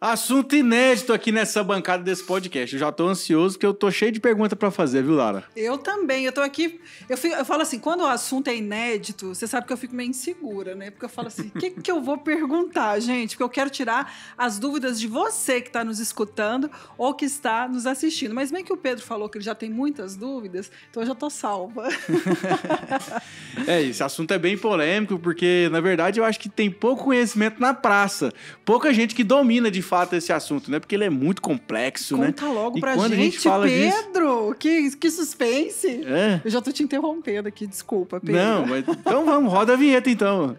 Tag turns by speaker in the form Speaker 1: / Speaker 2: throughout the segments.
Speaker 1: Assunto inédito aqui nessa bancada desse podcast. Eu já tô ansioso porque eu tô cheio de perguntas pra fazer, viu, Lara?
Speaker 2: Eu também. Eu tô aqui... Eu falo assim, quando o assunto é inédito, você sabe que eu fico meio insegura, né? Porque eu falo assim, o que eu vou perguntar, gente? Porque eu quero tirar as dúvidas de você que tá nos escutando ou que está nos assistindo. Mas bem que o Pedro falou que ele já tem muitas dúvidas, então eu já tô salva.
Speaker 1: Esse assunto é bem polêmico porque, na verdade, eu acho que tem pouco conhecimento na praça. Pouca gente que domina, de fato, esse assunto, né? Porque ele é muito complexo, né?
Speaker 2: Conta logo pra
Speaker 1: quando
Speaker 2: gente,
Speaker 1: a gente fala
Speaker 2: Pedro!
Speaker 1: Disso...
Speaker 2: Que suspense!
Speaker 1: É.
Speaker 2: Eu já tô te interrompendo aqui, desculpa, Pedro.
Speaker 1: Não, mas então vamos, roda a vinheta então.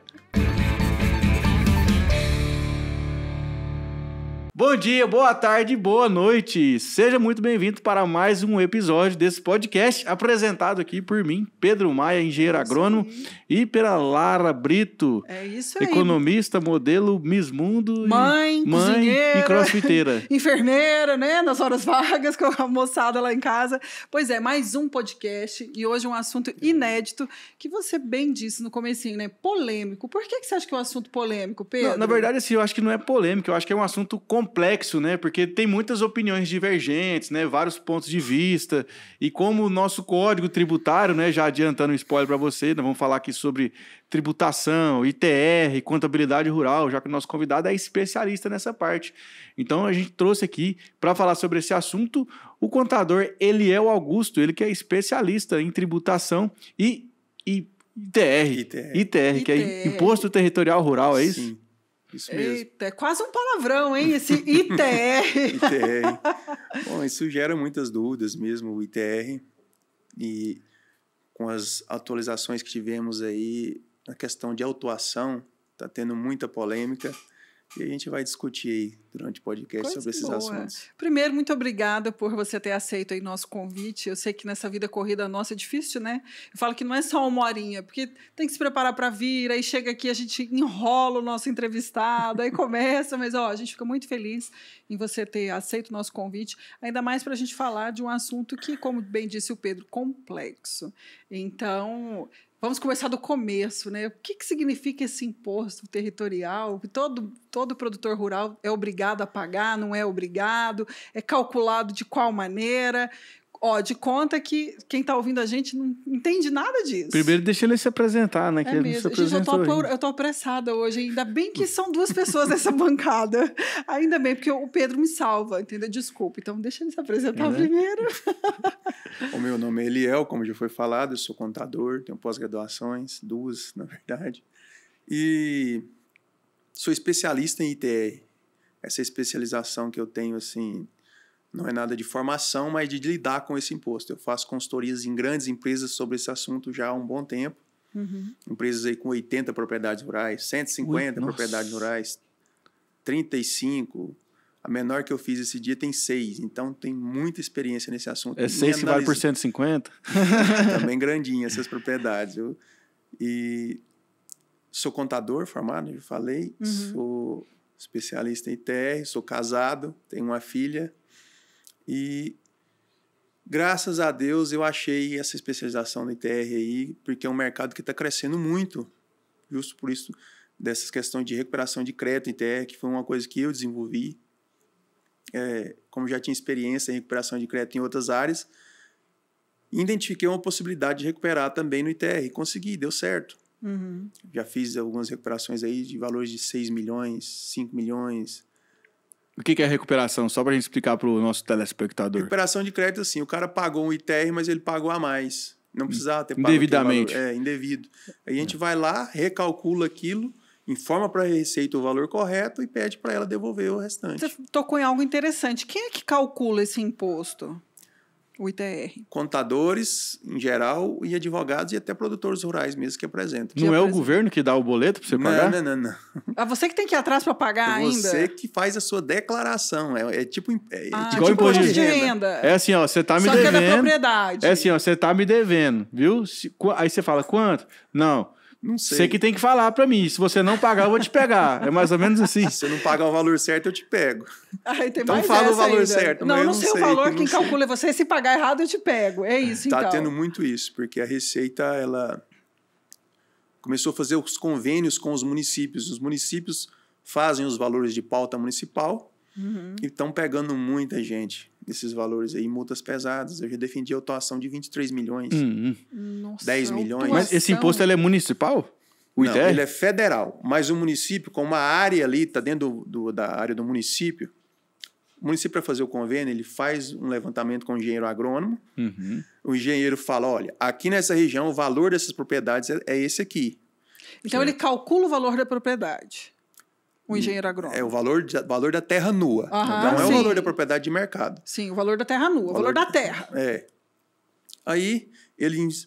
Speaker 1: Bom dia, boa tarde, boa noite. Seja muito bem-vindo para mais um episódio desse podcast apresentado aqui por mim, Pedro Maia, engenheiro agrônomo, e pela Lara Brito, economista, modelo Miss Mundo,
Speaker 2: mãe
Speaker 1: e crossfiteira.
Speaker 2: Enfermeira, né? Nas horas vagas, com a moçada lá em casa. Pois é, mais um podcast e hoje um assunto inédito que você bem disse no comecinho, né? Polêmico. Por que você acha que é um assunto polêmico, Pedro?
Speaker 1: Não, na verdade, assim, eu acho que não é polêmico, eu acho que é um assunto complexo, né? Porque tem muitas opiniões divergentes, né? Vários pontos de vista. E como o nosso código tributário, né? Já adiantando um spoiler para você, nós vamos falar aqui sobre tributação, ITR, contabilidade rural, já que o nosso convidado é especialista nessa parte. Então, a gente trouxe aqui para falar sobre esse assunto o contador Eliel Augusto, ele que é especialista em tributação e ITR, que é Imposto Territorial Rural, é isso?
Speaker 3: Sim. Isso mesmo.
Speaker 2: Eita, é quase um palavrão, hein? Esse ITR.
Speaker 3: ITR. Bom, isso gera muitas dúvidas mesmo, o ITR. E com as atualizações que tivemos aí, na questão de autuação, está tendo muita polêmica. E a gente vai discutir aí durante o podcast sobre esses assuntos.
Speaker 2: Primeiro, muito obrigada por você ter aceito aí nosso convite. Eu sei que nessa vida corrida nossa é difícil, né? Eu falo que não é só uma horinha, porque tem que se preparar para vir, aí chega aqui, a gente enrola o nosso entrevistado, aí começa, mas a gente fica muito feliz em você ter aceito o nosso convite, ainda mais para a gente falar de um assunto que, como bem disse o Pedro, complexo. Então... vamos começar do começo, né? O que significa esse imposto territorial? Todo produtor rural é obrigado a pagar, não é obrigado? É calculado de qual maneira? De conta que quem está ouvindo a gente não entende nada disso.
Speaker 1: Primeiro, deixa ele se apresentar, né?
Speaker 2: É mesmo. Gente, eu tô apressada hoje. Ainda bem que são duas pessoas nessa bancada. Ainda bem, porque o Pedro me salva, entendeu? Desculpa. Então, deixa ele se apresentar primeiro.
Speaker 3: O meu nome é Eliel, como já foi falado. Eu sou contador, tenho pós-graduações, 2, na verdade. E sou especialista em ITR. Essa especialização que eu tenho, assim... não é nada de formação, mas de lidar com esse imposto. Eu faço consultorias em grandes empresas sobre esse assunto já há um bom tempo. Empresas aí com 80 propriedades rurais, 150 propriedades rurais, 35. A menor que eu fiz esse dia tem 6. Então, tem muita experiência nesse assunto.
Speaker 1: É 6 que vale por 150?
Speaker 3: Também grandinha essas propriedades. E sou contador formado, já falei. Sou especialista em ITR, sou casado, tenho uma filha. E, graças a Deus, eu achei essa especialização no ITR aí, porque é um mercado que está crescendo muito, justo por isso, dessas questões de recuperação de crédito ITR, que foi uma coisa que eu desenvolvi. Como já tinha experiência em recuperação de crédito em outras áreas, identifiquei uma possibilidade de recuperar também no ITR. E consegui, deu certo. Já fiz algumas recuperações aí de valores de 6 milhões, 5 milhões...
Speaker 1: O que é recuperação? Só para a gente explicar para o nosso telespectador.
Speaker 3: Recuperação de crédito, assim, o cara pagou um ITR, mas ele pagou a mais. Não precisava ter pago
Speaker 1: indevidamente.
Speaker 3: Indevido. Aí a gente vai lá, recalcula aquilo, informa para a Receita o valor correto e pede para ela devolver o restante.
Speaker 2: Você tocou em algo interessante. Quem é que calcula esse imposto? O ITR.
Speaker 3: Contadores, em geral, e advogados e até produtores rurais mesmo que apresentam.
Speaker 1: Não é o governo que dá o boleto para você pagar?
Speaker 3: Não.
Speaker 2: Você que tem que ir atrás para pagar ainda?
Speaker 3: Você que faz a sua declaração. É tipo
Speaker 1: igual imposto de renda. É assim, ó, você tá me devendo. Só que é da propriedade. É assim, ó, você tá me devendo, viu? Aí você fala, quanto? Não sei. Você que tem que falar pra mim. Se você não pagar, eu vou te pegar. É mais ou menos assim.
Speaker 3: Se você não pagar o valor certo, eu te pego.
Speaker 2: Então
Speaker 3: fala o valor certo.
Speaker 2: Não sei o valor, quem calcula é você. Se pagar errado, eu te pego. É isso, então.
Speaker 3: Tá tendo muito isso, porque a Receita, ela começou a fazer os convênios com os municípios. Os municípios fazem os valores de pauta municipal E estão pegando muita gente nesses valores aí, multas pesadas. Eu já defendi a autuação de 23 milhões,
Speaker 2: Nossa,
Speaker 3: 10 milhões.
Speaker 1: Mas esse imposto ele é municipal? O
Speaker 3: Não,
Speaker 1: ITR?
Speaker 3: ele é federal. Mas o município, como a área ali está dentro da área do município, o município, para fazer o convênio, ele faz um levantamento com o engenheiro agrônomo. O engenheiro fala, olha, aqui nessa região o valor dessas propriedades é esse aqui.
Speaker 2: Então ele calcula o valor da propriedade, o engenheiro agrônomo.
Speaker 3: É o valor da terra nua. Não é o valor da propriedade de mercado.
Speaker 2: Sim, o valor da terra nua, o valor da terra.
Speaker 3: Aí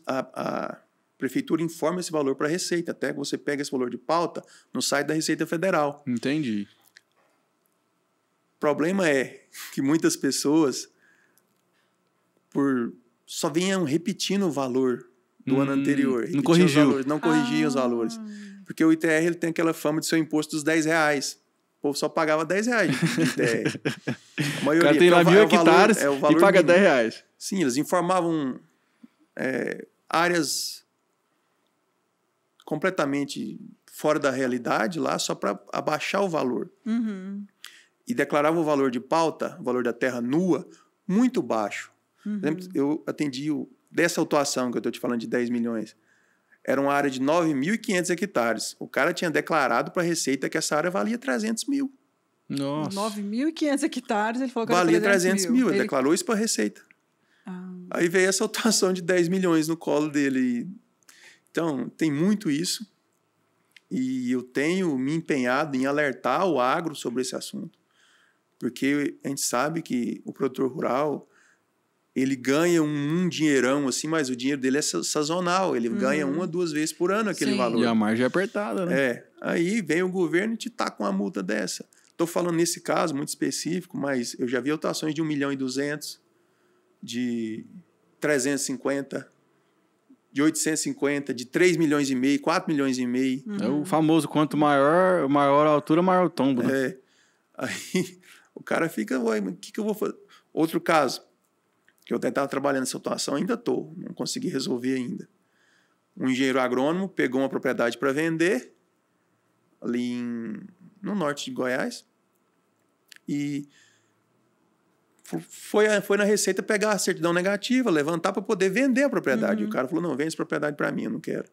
Speaker 3: a prefeitura informa esse valor para a Receita, até que você pega esse valor de pauta no site da Receita Federal.
Speaker 1: Entendi.
Speaker 3: O problema é que muitas pessoas só vinham repetindo o valor do ano anterior.
Speaker 1: Não corrigiu.
Speaker 3: Não corrigiam os valores. Porque o ITR ele tem aquela fama de ser o imposto dos R$10. O povo só pagava R$10 de ITR. A maioria,
Speaker 1: o cara tem lá 1.000 hectares e paga R$10.
Speaker 3: Sim, eles informavam áreas completamente fora da realidade lá, só para abaixar o valor. E declaravam o valor de pauta, o valor da terra nua, muito baixo. Por exemplo, eu atendi dessa autuação que eu estou te falando de 10 milhões, era uma área de 9.500 hectares. O cara tinha declarado para a Receita que essa área valia 300 mil.
Speaker 1: Nossa.
Speaker 2: 9.500 hectares, ele falou que
Speaker 3: valia
Speaker 2: era 300
Speaker 3: mil. Ele declarou isso para a Receita. Aí veio essa autuação de 10 milhões no colo dele. Então, tem muito isso. E eu tenho me empenhado em alertar o agro sobre esse assunto. Porque a gente sabe que o produtor rural, ele ganha um dinheirão, assim, mas o dinheiro dele é sazonal. Ele ganha 1 ou 2 vezes por ano aquele valor.
Speaker 1: E a margem é apertada, né?
Speaker 3: Aí vem o governo e te taca uma multa dessa. Estou falando nesse caso muito específico, mas eu já vi autuações de 1.200.000, de 350, de 850, de 3,5 milhões, 4,5 milhões.
Speaker 1: É o famoso, quanto maior a altura, maior o tombo, né?
Speaker 3: Aí o cara fica, o que eu vou fazer? Outro caso, que eu até estava trabalhando nessa situação, ainda estou, não consegui resolver ainda. Um engenheiro agrônomo pegou uma propriedade para vender, ali no norte de Goiás, e foi na Receita pegar a certidão negativa, levantar para poder vender a propriedade. E o cara falou, não, vende essa propriedade para mim, eu não quero.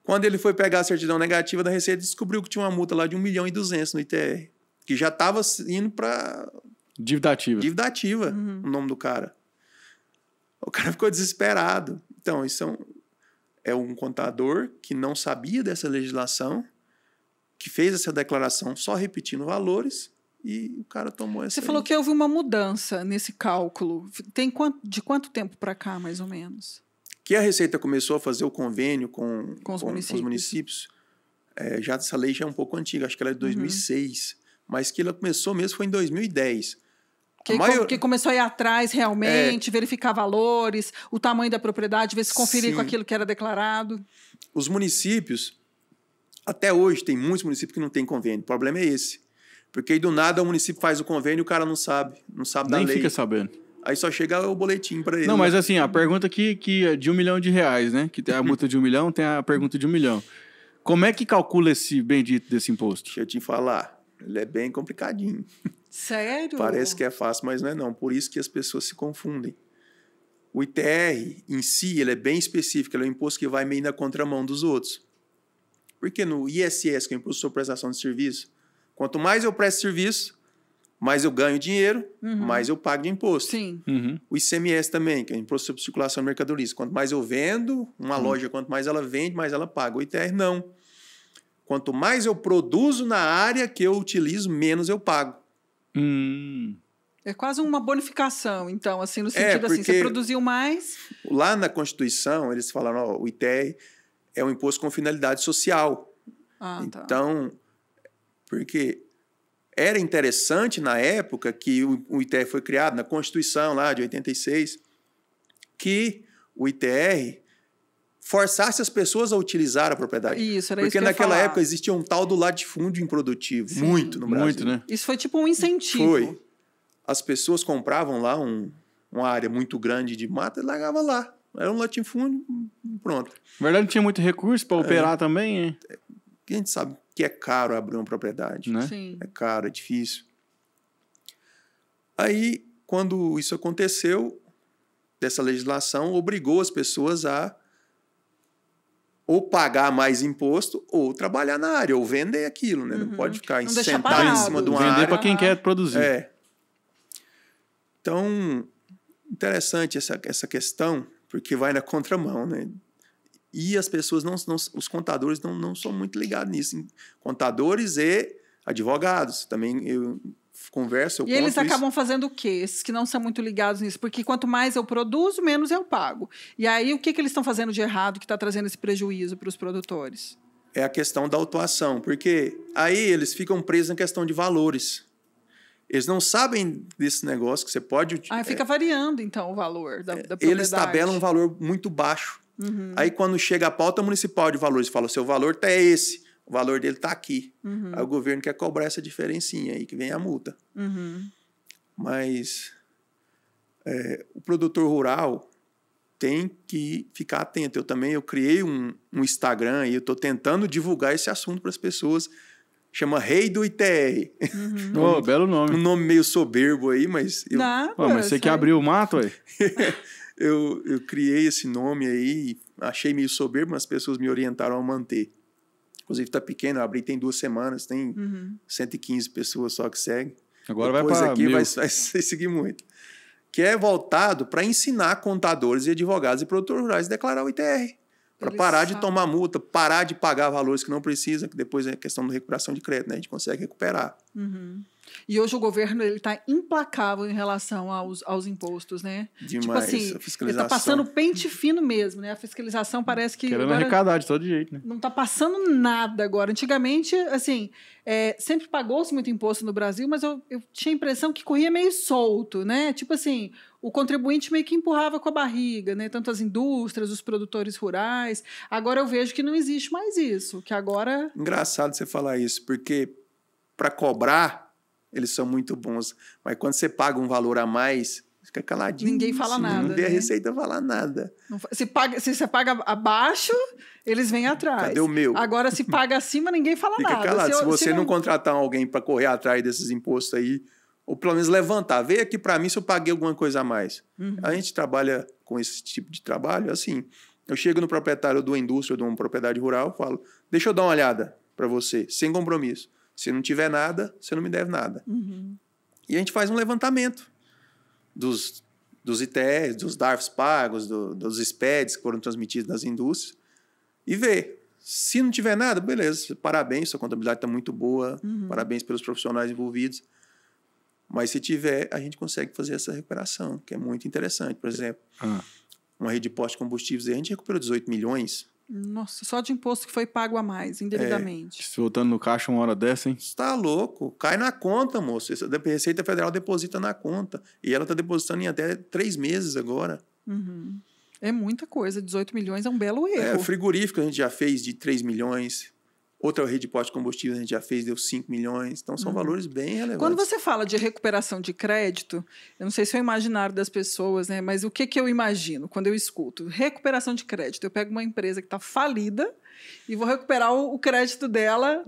Speaker 3: Quando ele foi pegar a certidão negativa da Receita, descobriu que tinha uma multa lá de 1.200.000 no ITR, que já estava indo para...
Speaker 1: Dívida ativa.
Speaker 3: Dívida ativa, o nome do cara. O cara ficou desesperado. Então, isso é um contador que não sabia dessa legislação, que fez essa declaração só repetindo valores, e o cara tomou essa...
Speaker 2: Você falou que houve uma mudança nesse cálculo. De quanto tempo para cá, mais ou menos?
Speaker 3: Que a Receita começou a fazer o convênio com os municípios. Já essa lei já é um pouco antiga, acho que ela é de 2006, mas que ela começou mesmo foi em 2010.
Speaker 2: Que começou a ir atrás realmente, verificar valores, o tamanho da propriedade, ver se conferir com aquilo que era declarado.
Speaker 3: Os municípios, até hoje, tem muitos municípios que não têm convênio. O problema é esse. Porque aí do nada o município faz o convênio e o cara não sabe da lei.
Speaker 1: Nem fica sabendo.
Speaker 3: Aí só chega o boletim para ele.
Speaker 1: Não, mas assim, a pergunta que é de R$1 milhão, né? Que tem a multa de 1 milhão, tem a pergunta de 1 milhão. Como é que calcula esse bendito desse imposto?
Speaker 3: Deixa eu te falar. Ele é bem complicadinho.
Speaker 2: Sério?
Speaker 3: Parece que é fácil, mas não é não. Por isso que as pessoas se confundem. O ITR, em si, ele é bem específico. Ele é um imposto que vai meio na contramão dos outros. Porque no ISS, que é o Imposto sobre Prestação de Serviço, quanto mais eu presto serviço, mais eu ganho dinheiro, mais eu pago de imposto.
Speaker 2: Sim.
Speaker 3: O ICMS também, que é o Imposto sobre Circulação de Mercadorias. Quanto mais eu vendo, uma loja, quanto mais ela vende, mais ela paga. O ITR, não. Quanto mais eu produzo na área que eu utilizo, menos eu pago.
Speaker 2: É quase uma bonificação, então, assim, no sentido assim, você produziu mais...
Speaker 3: Lá na Constituição, eles falaram, o ITR é um imposto com finalidade social. Então, porque era interessante na época que o ITR foi criado, na Constituição lá de 86, que o ITR forçasse as pessoas a utilizar a propriedade.
Speaker 2: Isso, era
Speaker 3: porque
Speaker 2: isso que eu ia
Speaker 3: naquela
Speaker 2: falar.
Speaker 3: época existia um tal do latifúndio improdutivo,
Speaker 2: Sim.
Speaker 3: muito no Brasil.
Speaker 1: Muito, né?
Speaker 2: Isso foi tipo um incentivo.
Speaker 3: Foi. As pessoas compravam lá uma área muito grande de mata e largavam lá. Era um latifúndio, pronto.
Speaker 1: Na verdade, não tinha muito recurso para operar também, hein?
Speaker 3: A gente sabe que é caro abrir uma propriedade.
Speaker 1: Né?
Speaker 2: Sim.
Speaker 3: É caro, é difícil. Aí, quando isso aconteceu, dessa legislação, obrigou as pessoas a ou pagar mais imposto ou trabalhar na área, ou vender aquilo, né? Não pode ficar sentado em cima de uma área.
Speaker 1: Vender para quem quer produzir.
Speaker 3: Então, interessante essa questão, porque vai na contramão, né? E as pessoas, os contadores não são muito ligados nisso. Contadores e advogados. Também eu converso,
Speaker 2: E eles acabam fazendo o quê? Esses que não são muito ligados nisso? Porque quanto mais eu produzo, menos eu pago. E aí, o que eles estão fazendo de errado que está trazendo esse prejuízo para os produtores?
Speaker 3: É a questão da autuação, porque aí eles ficam presos na questão de valores. Eles não sabem desse negócio que você pode...
Speaker 2: fica variando, então, o valor da propriedade.
Speaker 3: Eles tabelam um valor muito baixo. Aí, quando chega a pauta municipal de valores, fala, seu valor tá esse, o valor dele está aqui. Aí o governo quer cobrar essa diferencinha aí, que vem a multa. Mas o produtor rural tem que ficar atento. Eu criei um Instagram e eu estou tentando divulgar esse assunto para as pessoas. Chama Rei do ITR.
Speaker 1: Belo nome.
Speaker 3: Um nome meio soberbo aí, mas...
Speaker 1: mas você que abriu o mato, aí?
Speaker 3: Eu criei esse nome aí, achei meio soberbo, mas as pessoas me orientaram a manter. Inclusive está pequeno, eu abri tem 2 semanas, tem 115 pessoas só que seguem.
Speaker 1: Agora
Speaker 3: depois
Speaker 1: vai para
Speaker 3: aqui vai seguir muito. Que é voltado para ensinar contadores e advogados e produtores rurais a declarar o ITR. Para parar de tomar multa, parar de pagar valores que não precisa, que depois é questão da recuperação de crédito, né? A gente consegue recuperar.
Speaker 2: E hoje o governo está implacável em relação aos impostos, né?
Speaker 3: Demais,
Speaker 2: tipo assim,
Speaker 3: a fiscalização.
Speaker 2: Ele está passando pente fino mesmo, né? A fiscalização parece que...
Speaker 1: Querendo arrecadar de todo jeito, né?
Speaker 2: Não está passando nada agora. Antigamente, assim, sempre pagou-se muito imposto no Brasil, mas eu tinha a impressão que corria meio solto, né? Tipo assim, o contribuinte meio que empurrava com a barriga, né? Tanto as indústrias, os produtores rurais. Agora eu vejo que não existe mais isso, que agora...
Speaker 3: Engraçado você falar isso, porque para cobrar... Eles são muito bons. Mas quando você paga um valor a mais, fica caladinho.
Speaker 2: Ninguém fala nada.
Speaker 3: Não vê a Receita falar nada.
Speaker 2: Se você paga abaixo, eles vêm atrás.
Speaker 3: Cadê o meu?
Speaker 2: Agora, se paga acima, ninguém fala
Speaker 3: fica
Speaker 2: nada.
Speaker 3: Fica calado. Se você não contratar alguém para correr atrás desses impostos aí, ou pelo menos levantar, veio aqui para mim se eu paguei alguma coisa a mais. A gente trabalha com esse tipo de trabalho assim. Eu chego no proprietário de uma indústria, de uma propriedade rural, falo, deixa eu dar uma olhada para você, sem compromisso. Se não tiver nada, você não me deve nada. E a gente faz um levantamento dos ITRs, dos DARFs pagos, dos SPEDs que foram transmitidos nas indústrias e vê. Se não tiver nada, beleza, parabéns, sua contabilidade está muito boa, parabéns pelos profissionais envolvidos. Mas se tiver, a gente consegue fazer essa recuperação, que é muito interessante. Por exemplo, uma rede de postos de combustíveis, a gente recuperou 18 milhões.
Speaker 2: Nossa, só de imposto que foi pago a mais, indevidamente.
Speaker 1: Se voltando no caixa uma hora dessa, hein?
Speaker 3: Você tá louco. Cai na conta, moço. A Receita Federal deposita na conta. E ela está depositando em até 3 meses agora.
Speaker 2: É muita coisa. 18 milhões é um belo erro.
Speaker 3: Frigorífico a gente já fez de 3 milhões. Outra rede de postos de combustível a gente já fez, deu 5 milhões. Então, são valores bem relevantes.
Speaker 2: Quando você fala de recuperação de crédito, eu não sei se é o imaginário das pessoas, né? Mas o que eu imagino quando eu escuto? Recuperação de crédito. Eu pego uma empresa que está falida e vou recuperar o crédito dela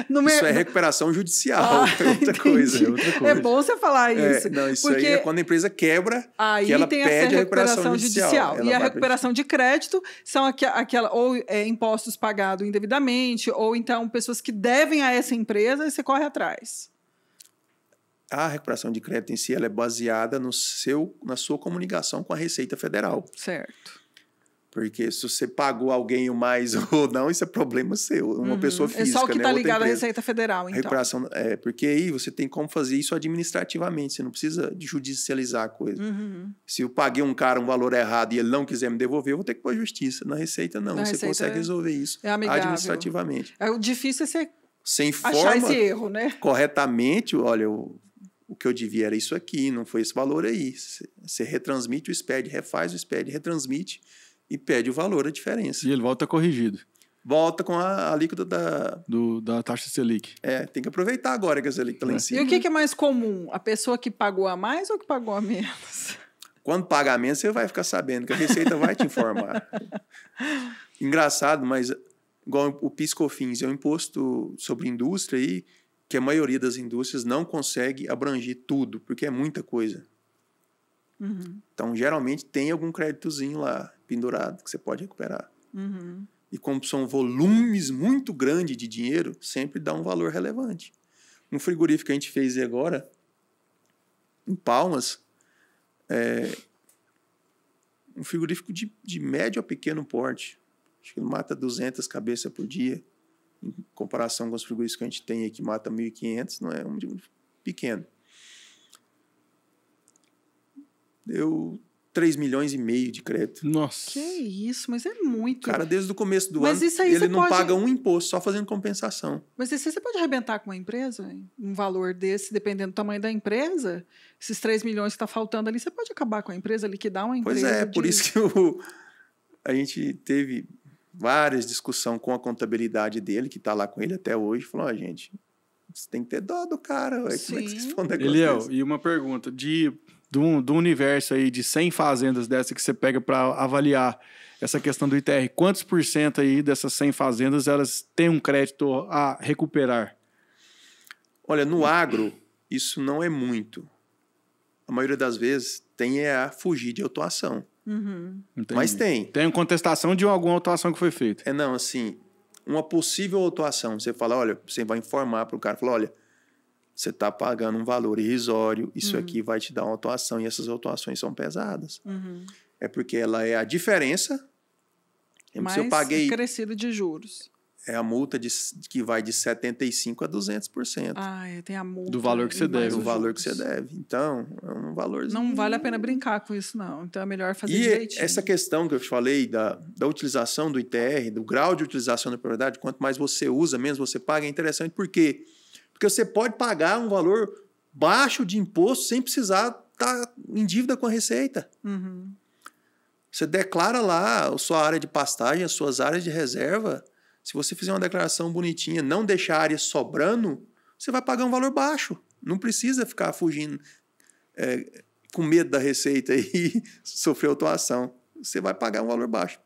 Speaker 3: Isso é recuperação judicial, outra coisa.
Speaker 2: É bom você falar isso.
Speaker 3: Isso aí é quando a empresa quebra, que ela pede a recuperação judicial.
Speaker 2: E a recuperação de crédito são ou impostos pagados indevidamente, ou então pessoas que devem a essa empresa e você corre atrás.
Speaker 3: A recuperação de crédito em si ela é baseada na sua comunicação com a Receita Federal.
Speaker 2: Certo.
Speaker 3: Porque se você pagou alguém o mais ou não, isso é problema seu. Uma pessoa física,
Speaker 2: é só o que está ligado à
Speaker 3: empresa.
Speaker 2: Receita Federal, então.
Speaker 3: Recuperação, porque aí você tem como fazer isso administrativamente. Você não precisa de judicializar a coisa. Se eu paguei um cara um valor errado e ele não quiser me devolver, eu vou ter que pôr a justiça. Na Receita, não. Você consegue resolver isso administrativamente.
Speaker 2: O difícil é você
Speaker 3: Sem
Speaker 2: achar esse erro, né?
Speaker 3: Corretamente, olha, o que eu devia era isso aqui, não foi esse valor aí. Você retransmite o SPED, refaz o SPED, retransmite e pede o valor, a diferença.
Speaker 1: E ele volta corrigido.
Speaker 3: Volta com a alíquota
Speaker 1: da taxa Selic.
Speaker 3: Tem que aproveitar agora que a Selic está lá em cima.
Speaker 2: E o que é mais comum? A pessoa que pagou a mais ou que pagou a menos?
Speaker 3: Quando paga a menos, você vai ficar sabendo, que a Receita vai te informar. Engraçado, mas igual o PIS/COFINS, é um imposto sobre indústria aí, que a maioria das indústrias não consegue abranger tudo, porque é muita coisa. Então, geralmente, tem algum créditozinho lá pendurado que você pode recuperar. E como são volumes muito grandes de dinheiro, sempre dá um valor relevante. Um frigorífico que a gente fez agora, em Palmas, um frigorífico de médio a pequeno porte. Acho que ele mata 200 cabeças por dia. Em comparação com os frigoríficos que a gente tem aqui, que mata 1.500, não é um pequeno. Deu 3,5 milhões de crédito.
Speaker 1: Nossa.
Speaker 2: Que isso, mas é muito.
Speaker 3: Cara, desde o começo do
Speaker 2: Mas
Speaker 3: ano,
Speaker 2: isso aí
Speaker 3: ele
Speaker 2: você
Speaker 3: não
Speaker 2: pode...
Speaker 3: paga um imposto, só fazendo compensação.
Speaker 2: Mas isso aí você pode arrebentar com uma empresa, hein? Um valor desse, dependendo do tamanho da empresa, esses 3 milhões que está faltando ali, você pode acabar com a empresa, liquidar uma empresa.
Speaker 3: Pois é, por isso que a gente teve várias discussões com a contabilidade dele, que está lá com ele até hoje, falou, gente, você tem que ter dó do cara, ué. Como é que vocês fazem um negócio
Speaker 1: Eliel,
Speaker 3: desse?
Speaker 1: e uma pergunta, do universo aí de 100 fazendas dessa que você pega para avaliar essa questão do ITR, quantos por cento aí dessas 100 fazendas elas têm um crédito a recuperar?
Speaker 3: Olha, no agro, isso não é muito. A maioria das vezes tem a fugir de autuação. Mas tem.
Speaker 1: Tem uma contestação de alguma autuação que foi feita.
Speaker 3: Não, assim, uma possível autuação. Você fala, olha, você vai informar para o cara, fala, olha, você está pagando um valor irrisório, isso aqui vai te dar uma autuação, e essas autuações são pesadas. É porque ela é a diferença.
Speaker 2: Mais
Speaker 3: se eu paguei,
Speaker 2: crescido de juros.
Speaker 3: É a multa que vai de 75% a 200%.
Speaker 2: Tem a multa.
Speaker 1: Do valor que você deve.
Speaker 3: Do valor que você deve. Então, é um valorzinho.
Speaker 2: Não vale a pena brincar com isso, não. Então, é melhor fazer
Speaker 3: e
Speaker 2: direitinho.
Speaker 3: Essa questão que eu te falei da utilização do ITR, do grau de utilização da propriedade, quanto mais você usa, menos você paga, é interessante. Por quê? Porque você pode pagar um valor baixo de imposto sem precisar estar em dívida com a Receita. Você declara lá a sua área de pastagem, as suas áreas de reserva. Se você fizer uma declaração bonitinha, não deixar a área sobrando, você vai pagar um valor baixo. Não precisa ficar fugindo com medo da Receita e sofrer autuação. Você vai pagar um valor baixo.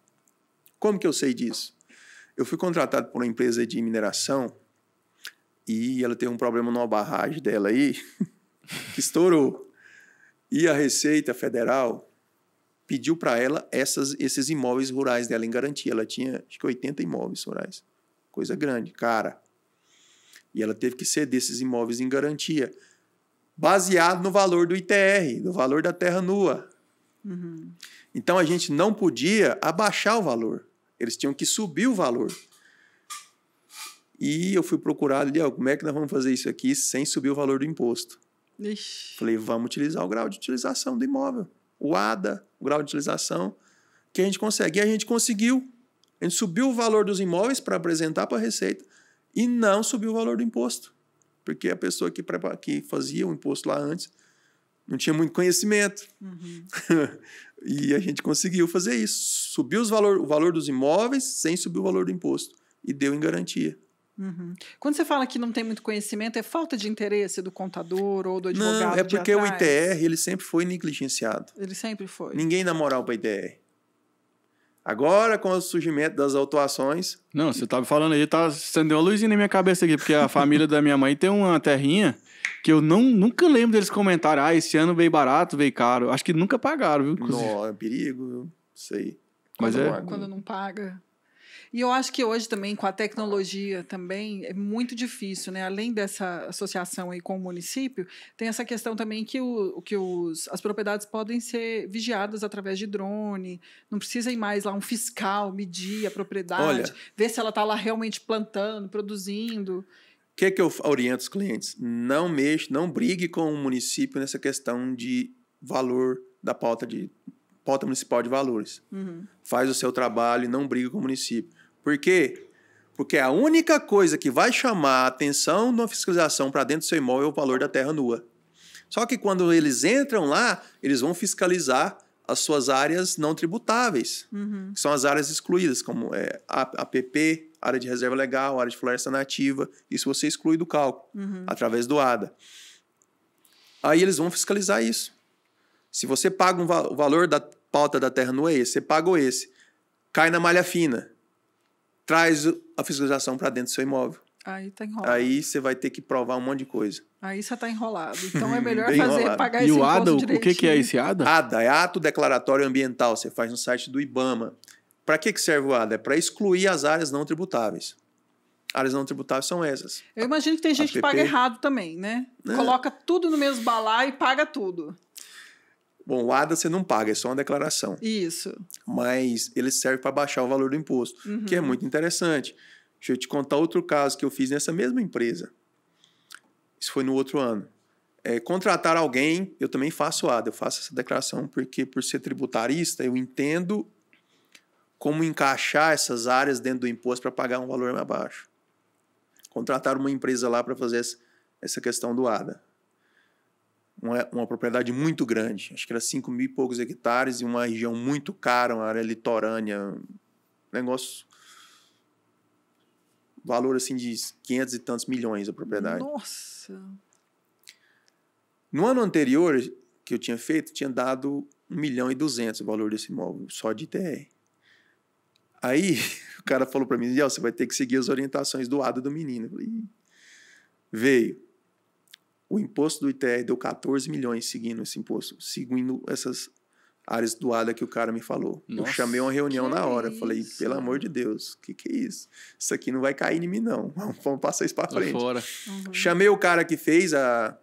Speaker 3: Como que eu sei disso? Eu fui contratado por uma empresa de mineração e ela teve um problema numa barragem dela aí, que estourou. E a Receita Federal pediu para ela esses imóveis rurais dela em garantia. Ela tinha, acho que 80 imóveis rurais. Coisa grande, cara. E ela teve que ceder esses imóveis em garantia, baseado no valor do ITR, no valor da terra nua. Então, a gente não podia abaixar o valor. Eles tinham que subir o valor. E eu fui procurar ali, como é que nós vamos fazer isso aqui sem subir o valor do imposto?
Speaker 2: Ixi.
Speaker 3: Falei, vamos utilizar o grau de utilização do imóvel. O ADA, o grau de utilização, que a gente consegue. E a gente conseguiu. A gente subiu o valor dos imóveis para apresentar para a Receita e não subiu o valor do imposto. Porque a pessoa que fazia o imposto lá antes não tinha muito conhecimento. E a gente conseguiu fazer isso. Subiu o valor dos imóveis sem subir o valor do imposto. E deu em garantia.
Speaker 2: Quando você fala que não tem muito conhecimento, é falta de interesse do contador ou do advogado?
Speaker 3: Não, é porque o ITR ele sempre foi negligenciado.
Speaker 2: Ele sempre foi.
Speaker 3: Ninguém dá moral para ITR. Agora, com o surgimento das autuações...
Speaker 1: Não, você estava falando aí, acendeu uma luzinha na minha cabeça aqui, porque a família da minha mãe tem uma terrinha que eu nunca lembro deles comentarem, esse ano veio barato, veio caro. Acho que nunca pagaram, viu?
Speaker 3: Não, é perigo, sei.
Speaker 1: Mas
Speaker 2: quando não paga. E eu acho que hoje também, com a tecnologia também, é muito difícil, né? Além dessa associação aí com o município, tem essa questão também que as propriedades podem ser vigiadas através de drone, não precisa ir mais lá um fiscal medir a propriedade, ver se ela está lá realmente plantando, produzindo.
Speaker 3: O que eu oriento os clientes? Não mexa, não brigue com o município nessa questão de valor da pauta municipal de valores. Faz o seu trabalho e não briga com o município. Por quê? Porque a única coisa que vai chamar a atenção de uma fiscalização para dentro do seu imóvel é o valor da terra nua. Só que quando eles entram lá, eles vão fiscalizar as suas áreas não tributáveis, que são as áreas excluídas, como APP, área de reserva legal, área de floresta nativa. Isso você exclui do cálculo, através do ADA. Aí eles vão fiscalizar isso. Se você paga o valor da pauta da terra nua é esse, você pagou esse, cai na malha fina, traz a fiscalização para dentro do seu imóvel.
Speaker 2: Aí tá enrolado.
Speaker 3: Aí você vai ter que provar um monte de coisa.
Speaker 2: Aí você tá enrolado. Então é melhor
Speaker 3: Bem enrolado.
Speaker 2: pagar
Speaker 1: E
Speaker 2: esse
Speaker 1: o
Speaker 2: imposto
Speaker 1: ADA,
Speaker 2: direitinho.
Speaker 1: o que é esse ADA?
Speaker 3: ADA é Ato Declaratório Ambiental, você faz no site do IBAMA. Para que serve o ADA? É para excluir as áreas não tributáveis. Áreas não tributáveis são essas.
Speaker 2: Eu imagino que tem gente que paga errado também, né? Coloca tudo no mesmo balaio e paga tudo.
Speaker 3: Bom, o ADA você não paga, é só uma declaração.
Speaker 2: Isso.
Speaker 3: Mas ele serve para baixar o valor do imposto, que é muito interessante. Deixa eu te contar outro caso que eu fiz nessa mesma empresa. Isso foi no outro ano. Contratar alguém, eu também faço ADA, eu faço essa declaração porque, por ser tributarista, eu entendo como encaixar essas áreas dentro do imposto para pagar um valor mais baixo. Contratar uma empresa lá para fazer essa questão do ADA. Uma propriedade muito grande, acho que era 5 mil e poucos hectares, e uma região muito cara, uma área litorânea, negócio, valor assim de 500 e tantos milhões a propriedade.
Speaker 2: Nossa!
Speaker 3: No ano anterior que eu tinha feito, tinha dado 1.200.000 o valor desse imóvel, só de ITR. Aí o cara falou para mim, você vai ter que seguir as orientações do ADA do menino. Eu falei, veio. O imposto do ITR deu 14 milhões seguindo esse imposto, seguindo essas áreas do ADA que o cara me falou. Nossa, eu chamei uma reunião na hora. Falei, pelo amor de Deus, o que é isso? Isso aqui não vai cair em mim, não. Vamos passar isso para frente.
Speaker 1: Fora.
Speaker 3: Chamei o cara que fez a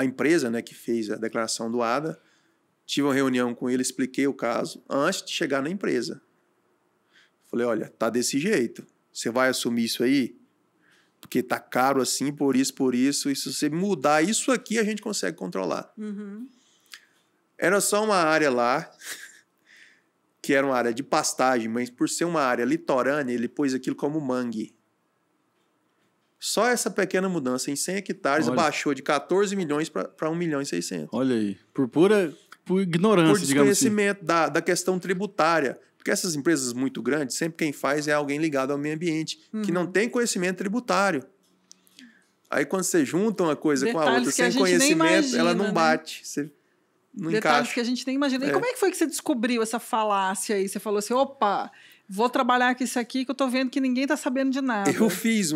Speaker 3: empresa, né, que fez a declaração do ADA. Tive uma reunião com ele, expliquei o caso antes de chegar na empresa. Falei, olha, tá desse jeito. Você vai assumir isso aí? Porque tá caro assim, por isso. E se você mudar isso aqui, a gente consegue controlar. Era só uma área lá, que era uma área de pastagem, mas por ser uma área litorânea, ele pôs aquilo como mangue. Só essa pequena mudança em 100 hectares abaixou de 14 milhões para 1.600.000.
Speaker 1: Olha aí, por ignorância,
Speaker 3: por desconhecimento da questão tributária. Porque essas empresas muito grandes, sempre quem faz é alguém ligado ao meio ambiente, que não tem conhecimento tributário. Aí quando você junta uma coisa com a outra sem conhecimento, ela não bate. Você não
Speaker 2: Detalhes
Speaker 3: encaixa.
Speaker 2: que a gente nem imagina. E como é que foi que você descobriu essa falácia aí? Você falou assim, opa, vou trabalhar com isso aqui que eu tô vendo que ninguém tá sabendo de nada.
Speaker 3: Eu fiz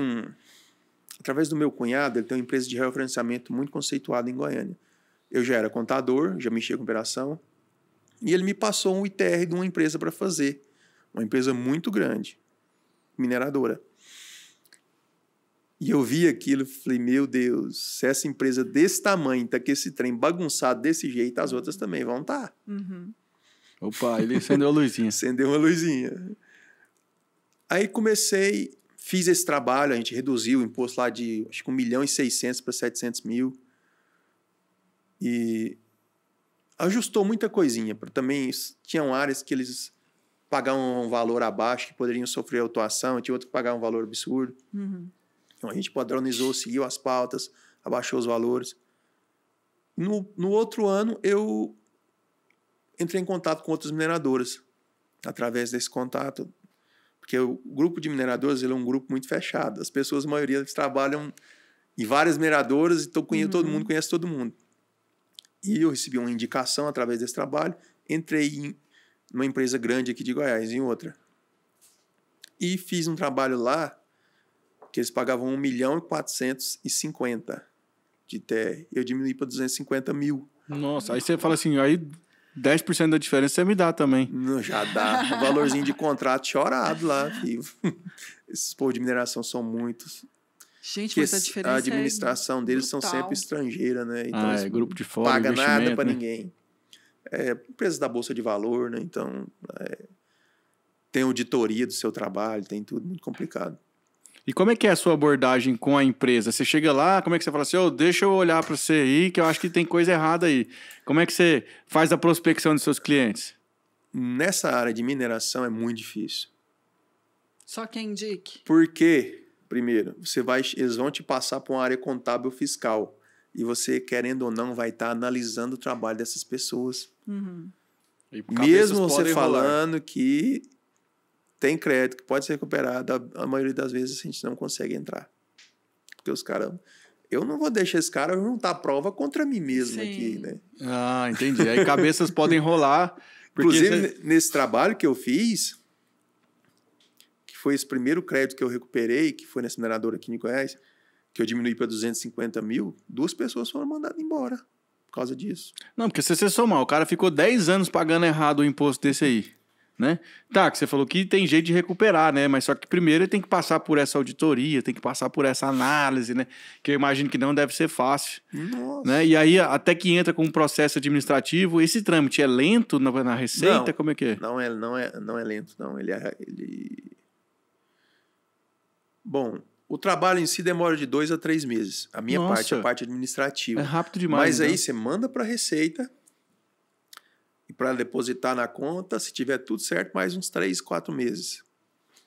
Speaker 3: através do meu cunhado, ele tem uma empresa de referenciamento muito conceituada em Goiânia. Eu já era contador, já mexia com operação, e ele me passou um ITR de uma empresa para fazer. Uma empresa muito grande, mineradora. E eu vi aquilo e falei, meu Deus, se essa empresa desse tamanho tá com esse trem bagunçado desse jeito, as outras também vão estar.
Speaker 1: Opa, ele acendeu a luzinha.
Speaker 3: Acendeu uma luzinha. Aí fiz esse trabalho, a gente reduziu o imposto lá de acho que 1.600.000 para 700.000. E ajustou muita coisinha. Também tinham áreas que eles pagavam um valor abaixo, que poderiam sofrer autuação, tinha outro que pagava um valor absurdo. Então a gente padronizou, seguiu as pautas, abaixou os valores. No outro ano, eu entrei em contato com outras mineradoras, através desse contato. Porque o grupo de mineradoras ele é um grupo muito fechado. As pessoas, a maioria, eles trabalham em várias mineradoras, então todo mundo conhece todo mundo. E eu recebi uma indicação através desse trabalho, entrei numa empresa grande aqui de Goiás, em outra. E fiz um trabalho lá, que eles pagavam 1.450.000 de TR. Eu diminui para 250.000.
Speaker 1: Nossa, aí você fala assim, aí 10% da diferença você me dá também.
Speaker 3: Não, já dá. Um valorzinho de contrato chorado lá, filho. Esses povos de mineração são muitos.
Speaker 2: Gente, mas a diferença
Speaker 3: a administração deles
Speaker 2: brutal.
Speaker 3: são sempre estrangeira, né? Então,
Speaker 1: grupo de fora,
Speaker 3: paga nada para
Speaker 1: né?
Speaker 3: ninguém. Empresa da Bolsa de Valor, né? Então, tem auditoria do seu trabalho, tem tudo muito complicado.
Speaker 1: E como é que é a sua abordagem com a empresa? Você chega lá, como é que você fala assim, deixa eu olhar para você aí, que eu acho que tem coisa errada aí. Como é que você faz a prospecção dos seus clientes?
Speaker 3: Nessa área de mineração é muito difícil.
Speaker 2: Só quem indique.
Speaker 3: Por quê? Primeiro, eles vão te passar para uma área contábil fiscal. E você, querendo ou não, vai estar analisando o trabalho dessas pessoas. Mesmo você falando que tem crédito, que pode ser recuperado, a maioria das vezes a gente não consegue entrar. Porque os caras... Eu não vou deixar esse cara juntar prova contra mim mesmo aqui, né?
Speaker 1: Ah, entendi. Aí cabeças podem rolar.
Speaker 3: Inclusive, nesse trabalho que eu fiz, que foi esse primeiro crédito que eu recuperei, que foi nessa mineradora aqui em Goiás, que eu diminuí para 250 mil, 2 pessoas foram mandadas embora por causa disso.
Speaker 1: Não, porque se você somar, o cara ficou 10 anos pagando errado o imposto desse aí, né? Tá, que você falou que tem jeito de recuperar, né? Mas só que primeiro ele tem que passar por essa auditoria, tem que passar por essa análise, né? Que eu imagino que não deve ser fácil.
Speaker 3: Nossa.
Speaker 1: Né? E aí, até que entra com um processo administrativo, esse trâmite é lento na Receita?
Speaker 3: Não,
Speaker 1: Como é que é?
Speaker 3: Não é lento, não. Bom, o trabalho em si demora de 2 a 3 meses. A minha parte é a parte administrativa.
Speaker 1: É rápido demais.
Speaker 3: Mas aí você manda para a Receita e para depositar na conta, se tiver tudo certo, mais uns 3, 4 meses.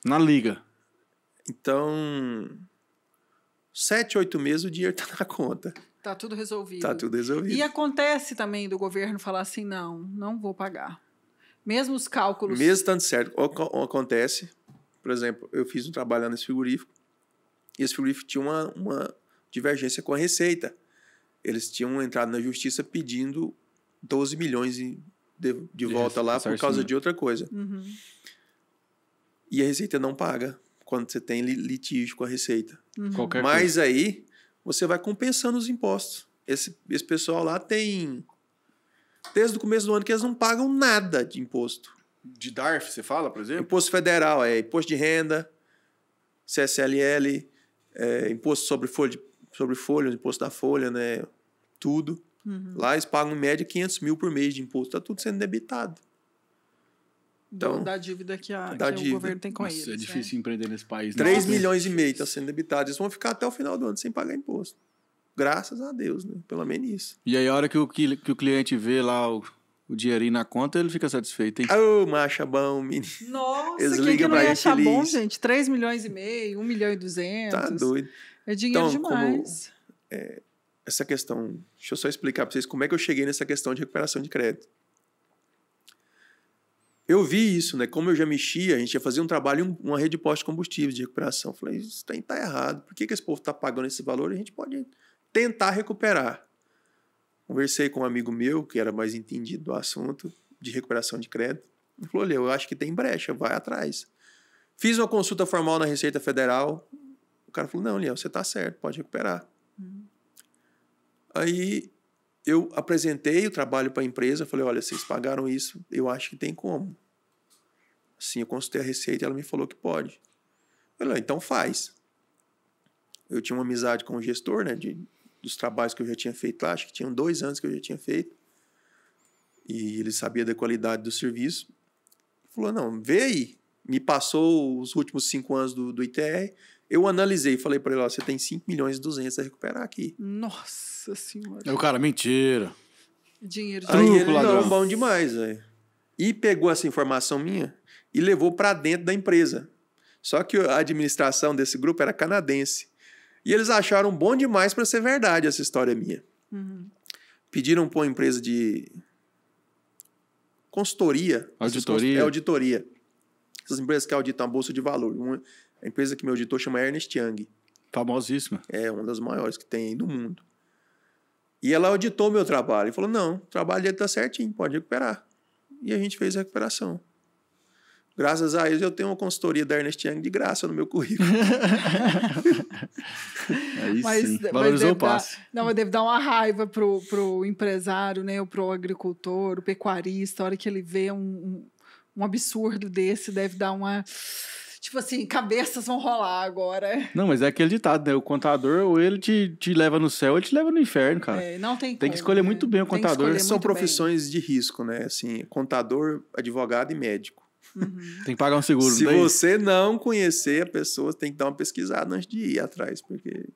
Speaker 1: Na liga.
Speaker 3: Então, 7, 8 meses o dinheiro está na conta.
Speaker 2: Tá tudo resolvido.
Speaker 3: Tá tudo resolvido.
Speaker 2: E acontece também do governo falar assim, não vou pagar. Mesmo os cálculos...
Speaker 3: Mesmo estando certo. Acontece, por exemplo, eu fiz um trabalho lá nesse frigorífico, e esse frigorífico tinha uma divergência com a Receita. Eles tinham entrado na justiça pedindo 12 milhões de volta lá por causa de outra coisa.
Speaker 2: Uhum.
Speaker 3: E a Receita não paga quando você tem litígio com a Receita.
Speaker 2: Uhum.
Speaker 3: Mas aí você vai compensando os impostos. Esse pessoal lá tem... Desde o começo do ano que eles não pagam nada de imposto.
Speaker 1: De DARF, você fala, por exemplo?
Speaker 3: Imposto federal, imposto de renda, CSLL, imposto sobre folha, imposto da folha, né? Tudo.
Speaker 2: Uhum.
Speaker 3: Lá eles pagam em média 500 mil por mês de imposto. Está tudo sendo debitado. Então,
Speaker 2: da dívida que
Speaker 3: dívida.
Speaker 2: O governo tem com eles.
Speaker 1: É difícil empreender nesse país.
Speaker 3: 3 milhões e meio está sendo debitado. Eles vão ficar até o final do ano sem pagar imposto. Graças a Deus, né? Pelo menos isso.
Speaker 1: E aí, a hora que o cliente vê lá o dinheirinho na conta, ele fica satisfeito, hein?
Speaker 3: Ô, macha bom, menino.
Speaker 2: Nossa,
Speaker 3: Eles
Speaker 2: quem que
Speaker 3: ligam
Speaker 2: não
Speaker 3: pra
Speaker 2: ia
Speaker 3: ele
Speaker 2: achar
Speaker 3: feliz.
Speaker 2: bom, gente? 3 milhões e meio, 1 milhão e 200.
Speaker 3: Tá doido.
Speaker 2: É dinheiro
Speaker 3: Então,
Speaker 2: demais.
Speaker 3: Essa questão... Deixa eu só explicar para vocês como é que eu cheguei nessa questão de recuperação de crédito. Eu vi isso, né? Como eu já mexia, a gente ia fazer um trabalho em uma rede de postos de combustíveis de recuperação. Falei, isso tá errado. Por que esse povo tá pagando esse valor? A gente pode tentar recuperar. Conversei com um amigo meu, que era mais entendido do assunto de recuperação de crédito. Ele falou, olha, eu acho que tem brecha, vai atrás. Fiz uma consulta formal na Receita Federal. O cara falou, não, Leão, você tá certo, pode recuperar. Aí eu apresentei o trabalho para a empresa, falei, olha, vocês pagaram isso, eu acho que tem como. Assim, eu consultei a Receita e ela me falou que pode. Eu falei, então faz. Eu tinha uma amizade com o gestor, né, dos trabalhos que eu já tinha feito lá, acho que tinham 2 anos que eu já tinha feito. E ele sabia da qualidade do serviço. Ele falou, não, vê aí. Me passou os últimos 5 anos do ITR, eu analisei e falei para ele, ó, você tem 5 milhões e 200 a recuperar aqui.
Speaker 2: Nossa Senhora.
Speaker 1: Aí o cara, mentira.
Speaker 2: Dinheiro
Speaker 3: Aí
Speaker 2: de
Speaker 3: ele, não, bom demais, velho. E pegou essa informação minha e levou para dentro da empresa. Só que a administração desse grupo era canadense. E eles acharam bom demais para ser verdade essa história minha.
Speaker 2: Uhum.
Speaker 3: Pediram para uma empresa de consultoria.
Speaker 1: Auditoria.
Speaker 3: Auditoria. Essas empresas que auditam a Bolsa de Valor. A empresa que me auditou chama Ernst Young.
Speaker 1: Famosíssima.
Speaker 3: É uma das maiores que tem aí no mundo. E ela auditou meu trabalho. E falou, não, o trabalho dele está certinho, pode recuperar. E a gente fez a recuperação. Graças a eles, eu tenho uma consultoria da Ernst Young de graça no meu currículo.
Speaker 1: Aí sim, valorizou o passe.
Speaker 2: Mas deve dar uma raiva pro empresário, né? Ou pro agricultor, o pecuarista. A hora que ele vê um absurdo desse, deve dar uma... Tipo assim, cabeças vão rolar agora.
Speaker 1: Não, mas é aquele ditado, né? O contador, ou ele te leva no céu, ou ele te leva no inferno, cara.
Speaker 2: Não tem
Speaker 1: que escolher muito bem o contador.
Speaker 3: São profissões de risco, né? Assim, contador, advogado e médico.
Speaker 2: Uhum.
Speaker 1: Tem que pagar um seguro.
Speaker 3: Se você não conhecer a pessoa, tem que dar uma pesquisada antes de ir atrás, porque...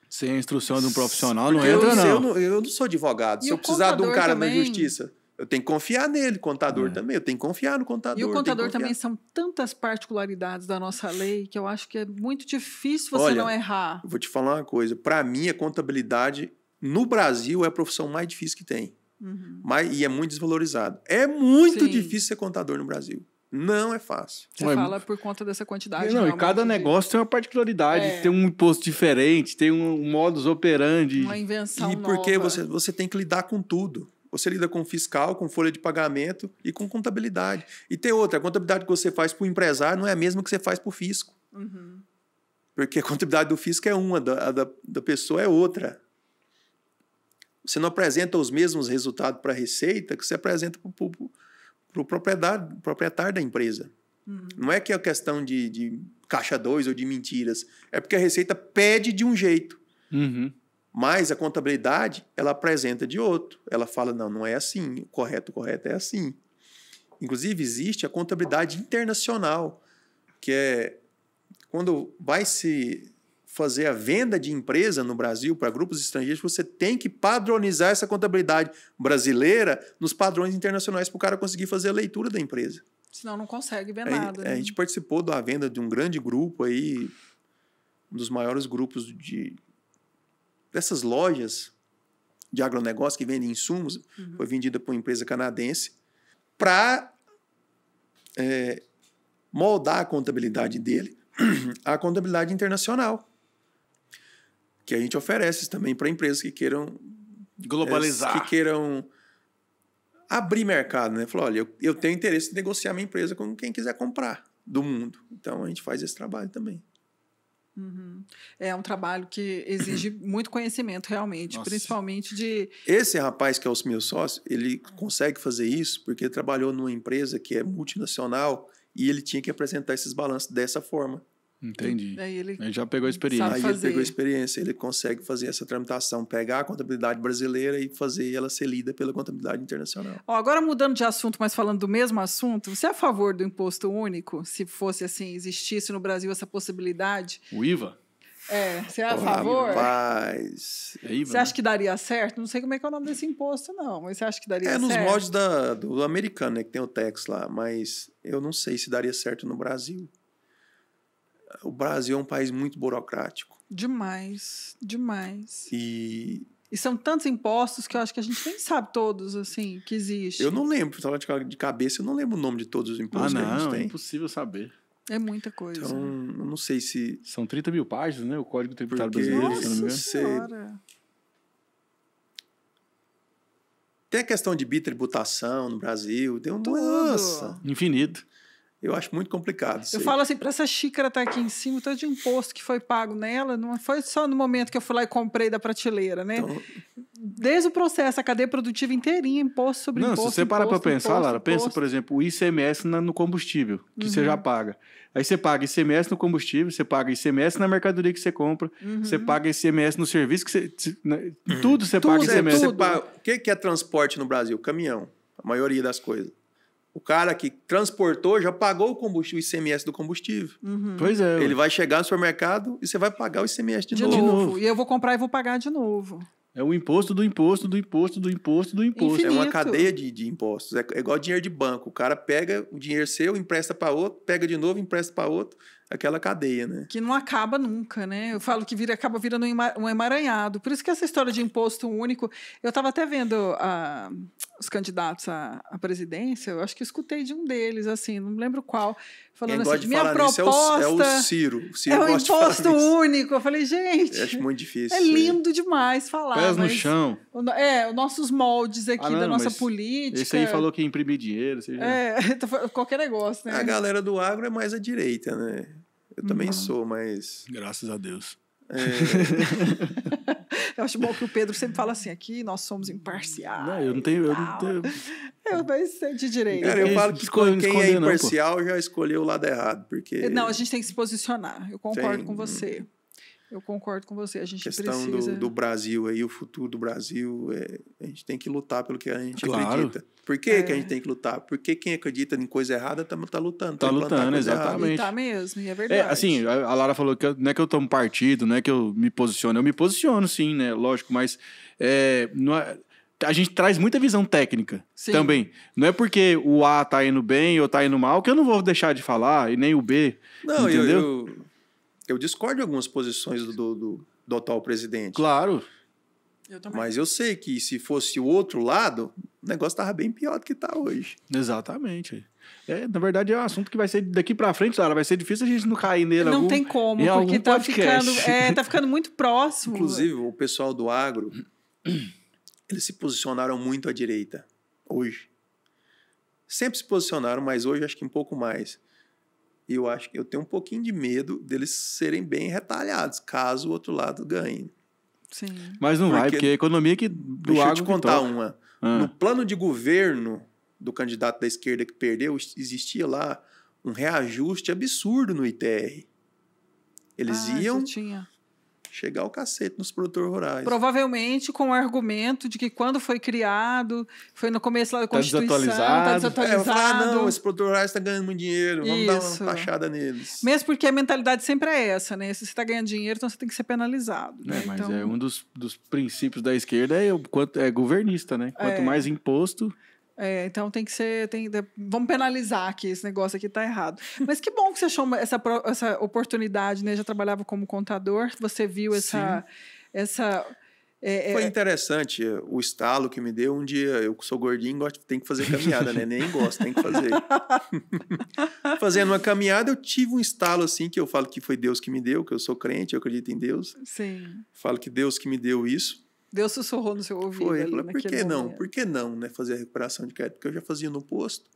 Speaker 1: Sem a instrução de um profissional, não entra, não.
Speaker 3: Eu não sou advogado. Se eu precisar de um cara da justiça... Eu tenho que confiar nele, contador também. Eu tenho que confiar no contador.
Speaker 2: E o contador também são tantas particularidades da nossa lei que eu acho que é muito difícil você não errar.
Speaker 3: Eu vou te falar uma coisa. Para mim, a contabilidade no Brasil é a profissão mais difícil que tem.
Speaker 2: Uhum.
Speaker 3: E é muito desvalorizado. É muito difícil ser contador no Brasil. Não é fácil.
Speaker 2: Você fala por conta dessa quantidade.
Speaker 1: Não, e cada negócio tem uma particularidade. Tem um imposto diferente, tem um modus operandi.
Speaker 2: Uma invenção
Speaker 3: nova. E porque
Speaker 2: nova.
Speaker 3: você tem que lidar com tudo. Você lida com fiscal, com folha de pagamento e com contabilidade. E tem outra, a contabilidade que você faz para o empresário não é a mesma que você faz para o fisco.
Speaker 2: Uhum.
Speaker 3: Porque a contabilidade do fisco é uma, a da pessoa é outra. Você não apresenta os mesmos resultados para a Receita que você apresenta para o proprietário da empresa.
Speaker 2: Uhum.
Speaker 3: Não é que é questão de caixa 2 ou de mentiras. É porque a Receita pede de um jeito.
Speaker 1: Uhum.
Speaker 3: Mas a contabilidade, ela apresenta de outro. Ela fala, não é assim. O correto é assim. Inclusive, existe a contabilidade internacional, que é quando vai se fazer a venda de empresa no Brasil para grupos estrangeiros, você tem que padronizar essa contabilidade brasileira nos padrões internacionais para o cara conseguir fazer a leitura da empresa.
Speaker 2: Senão não consegue ver nada.
Speaker 3: A gente participou da venda de um grande grupo aí, um dos maiores grupos dessas lojas de agronegócio que vendem insumos, foi vendida por uma empresa canadense, para moldar a contabilidade dele à contabilidade internacional, que a gente oferece também para empresas que queiram
Speaker 1: globalizar,
Speaker 3: que queiram abrir mercado, né? Falou, olha, eu tenho interesse em negociar minha empresa com quem quiser comprar do mundo. Então, a gente faz esse trabalho também.
Speaker 2: Uhum. É um trabalho que exige muito conhecimento, realmente. Nossa. Principalmente de...
Speaker 3: Esse rapaz que é o meu sócio, ele consegue fazer isso porque ele trabalhou numa empresa que é multinacional e ele tinha que apresentar esses balanços dessa forma.
Speaker 1: Entendi.
Speaker 2: Aí ele
Speaker 1: já pegou a experiência.
Speaker 3: Aí ele pegou a experiência, ele consegue fazer essa tramitação, pegar a contabilidade brasileira e fazer ela ser lida pela contabilidade internacional.
Speaker 2: Agora mudando de assunto, mas falando do mesmo assunto, você é a favor do imposto único? Se fosse assim, existisse no Brasil essa possibilidade?
Speaker 1: O IVA?
Speaker 2: Você é a favor?
Speaker 3: Rapaz...
Speaker 1: É IVA,
Speaker 2: você acha que daria certo? Não sei como é que é o nome desse imposto, não, mas você acha que daria certo?
Speaker 3: Nos moldes do americano, né, que tem o tax lá, mas eu não sei se daria certo no Brasil. O Brasil é um país muito burocrático.
Speaker 2: Demais.
Speaker 3: E
Speaker 2: são tantos impostos que eu acho que a gente nem sabe todos, assim, que existe.
Speaker 3: Eu não lembro, de cabeça, eu não lembro o nome de todos os impostos que a gente tem.
Speaker 1: É impossível saber.
Speaker 2: É muita coisa.
Speaker 3: Então, eu não sei se...
Speaker 1: São 30 mil páginas, né? O Código Tributário Brasileiro, se não me engano.
Speaker 2: Senhora.
Speaker 3: Tem a questão de bitributação no Brasil. Tem
Speaker 2: Nossa!
Speaker 1: Infinito.
Speaker 3: Eu acho muito complicado.
Speaker 2: Eu falo assim, para essa xícara estar aqui em cima, todo de imposto que foi pago nela, não foi só no momento que eu fui lá e comprei da prateleira, né? Então, desde o processo, a cadeia produtiva inteirinha, imposto sobre imposto.
Speaker 1: Não, se você parar para pensar, Lara, pensa, por exemplo, o ICMS no combustível, que você já paga. Aí você paga ICMS no combustível, você paga ICMS na mercadoria que você compra, você paga ICMS no serviço que você... Tudo você paga ICMS.
Speaker 3: O que é transporte no Brasil? Caminhão, a maioria das coisas. O cara que transportou já pagou o combustível, o ICMS do combustível.
Speaker 1: Pois é.
Speaker 3: Ele vai chegar no supermercado e você vai pagar o ICMS de
Speaker 2: novo. E eu vou comprar e vou pagar de novo.
Speaker 1: É o imposto do imposto do imposto do imposto do imposto.
Speaker 2: Infinito.
Speaker 3: É uma cadeia de impostos. É igual dinheiro de banco. O cara pega o dinheiro seu, empresta para outro, pega de novo, empresta para outro. Aquela cadeia, né?
Speaker 2: Que não acaba nunca, né? Eu falo que acaba virando um emaranhado. Por isso que essa história de imposto único... Eu estava até vendo os candidatos à presidência, eu acho que eu escutei de um deles, assim, não lembro qual, falando assim, minha proposta...
Speaker 3: É o Ciro. O Ciro
Speaker 2: é o imposto único. Eu falei, gente...
Speaker 3: Eu acho muito difícil.
Speaker 2: É lindo demais falar.
Speaker 1: Pés no chão.
Speaker 2: Os nossos moldes aqui da nossa política...
Speaker 1: Esse aí falou que ia imprimir dinheiro.
Speaker 2: Qualquer negócio, né?
Speaker 3: A galera do agro é mais à direita, né? Eu também sou, mas...
Speaker 1: Graças a Deus.
Speaker 2: Eu acho bom que o Pedro sempre fala assim, aqui nós somos imparciais.
Speaker 1: Não, eu não tenho...
Speaker 2: Eu não sei de direito.
Speaker 3: Cara, eu falo que quem é imparcial já escolheu o lado errado, porque...
Speaker 2: Não, a gente tem que se posicionar. Eu concordo com você. Eu concordo com você. A gente precisa...
Speaker 3: A questão do Brasil aí, o futuro do Brasil, a gente tem que lutar pelo que a gente acredita. Por que a gente tem que lutar? Porque quem acredita em coisa errada tá lutando.
Speaker 1: Tá lutando, exatamente.
Speaker 2: E tá mesmo, e é verdade.
Speaker 1: Assim, a Lara falou que não é que eu tomo partido, não é que eu me posiciono. Eu me posiciono, sim, né? Lógico, mas a gente traz muita visão técnica também. Não é porque o A tá indo bem ou tá indo mal que eu não vou deixar de falar, e nem o B. Não, entendeu?
Speaker 3: Eu discordo de algumas posições do atual presidente.
Speaker 1: Claro.
Speaker 2: Eu também.
Speaker 3: Mas eu sei que se fosse o outro lado, o negócio estava bem pior do que está hoje.
Speaker 1: Exatamente. Na verdade, é um assunto que vai ser daqui para frente, Lara, vai ser difícil a gente não cair nele.
Speaker 2: Não tem como, porque tá ficando muito próximo.
Speaker 3: Inclusive, o pessoal do agro, eles se posicionaram muito à direita, hoje. Sempre se posicionaram, mas hoje acho que um pouco mais. E eu acho que eu tenho um pouquinho de medo deles serem bem retalhados, caso o outro lado ganhe.
Speaker 2: Sim.
Speaker 1: Mas não vai, porque a economia que do
Speaker 3: Deixa eu te
Speaker 1: agro que
Speaker 3: contar
Speaker 1: toca.
Speaker 3: uma. No plano de governo do candidato da esquerda que perdeu, existia lá um reajuste absurdo no ITR. Eles iam chegar ao cacete nos produtores rurais.
Speaker 2: Provavelmente com o argumento de que quando foi criado, foi no começo lá da Constituição,
Speaker 1: desatualizado.
Speaker 2: Tá desatualizado.
Speaker 3: Não, esse produtor rural está ganhando muito dinheiro, vamos dar uma taxada neles.
Speaker 2: Mesmo porque a mentalidade sempre é essa, né? Se você está ganhando dinheiro, então você tem que ser penalizado. Né?
Speaker 1: Mas
Speaker 2: então...
Speaker 1: um dos princípios da esquerda é governista, né? Quanto mais imposto...
Speaker 2: então tem que ser... vamos penalizar aqui, esse negócio aqui tá errado. Mas que bom que você achou essa oportunidade, né? Já trabalhava como contador, você viu essa
Speaker 3: Foi interessante o estalo que me deu. Um dia, eu que sou gordinho, tem que fazer caminhada, né? Nem gosto, tem que fazer. Fazendo uma caminhada, eu tive um estalo assim, que eu falo que foi Deus que me deu, que eu sou crente, eu acredito em Deus.
Speaker 2: Sim.
Speaker 3: Falo que Deus que me deu isso.
Speaker 2: Deus sussurrou no seu ouvido.
Speaker 3: Foi,
Speaker 2: ali,
Speaker 3: por que não?
Speaker 2: momento.
Speaker 3: Por que não, né? Fazer a recuperação de crédito? Porque eu já fazia no posto.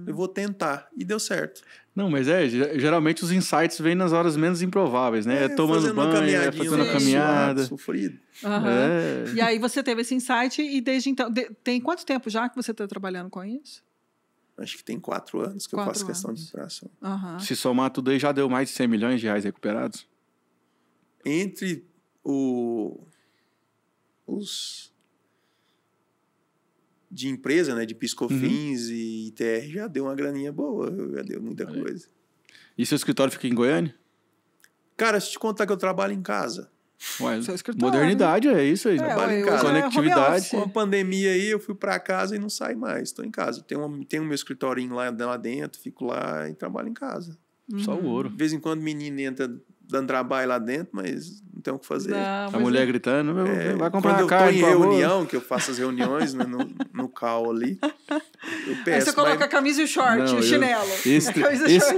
Speaker 3: Eu vou tentar. E deu certo.
Speaker 1: Não, mas geralmente os insights vêm nas horas menos improváveis, né? Tomando banho, fazendo uma caminhada.
Speaker 3: Sofrido.
Speaker 2: E aí você teve esse insight e desde então... Tem quanto tempo já que você está trabalhando com isso?
Speaker 3: Acho que tem 4 anos que eu faço questão de recuperação.
Speaker 1: Se somar tudo aí, já deu mais de 100 milhões de reais recuperados?
Speaker 3: Entre os de empresa, né, de PIS/COFINS e ITR, já deu uma graninha boa, já deu muita coisa.
Speaker 1: E seu escritório fica em Goiânia?
Speaker 3: Cara, se te contar que eu trabalho em casa.
Speaker 1: Ué, modernidade, é isso aí.
Speaker 3: Trabalho em casa.
Speaker 1: Conectividade.
Speaker 3: Com a pandemia aí, eu fui para casa e não saí mais. Estou em casa. Tenho o meu escritorinho lá dentro, fico lá e trabalho em casa.
Speaker 1: Só o ouro.
Speaker 3: De vez em quando, menino entra dando trabalho lá dentro, mas não tem o que fazer.
Speaker 1: A mulher gritando, vai comprar
Speaker 3: quando
Speaker 1: uma carne,
Speaker 3: eu estou em reunião, que eu faço as reuniões no call ali, eu peço.
Speaker 2: Aí você coloca a camisa e o short, o chinelo.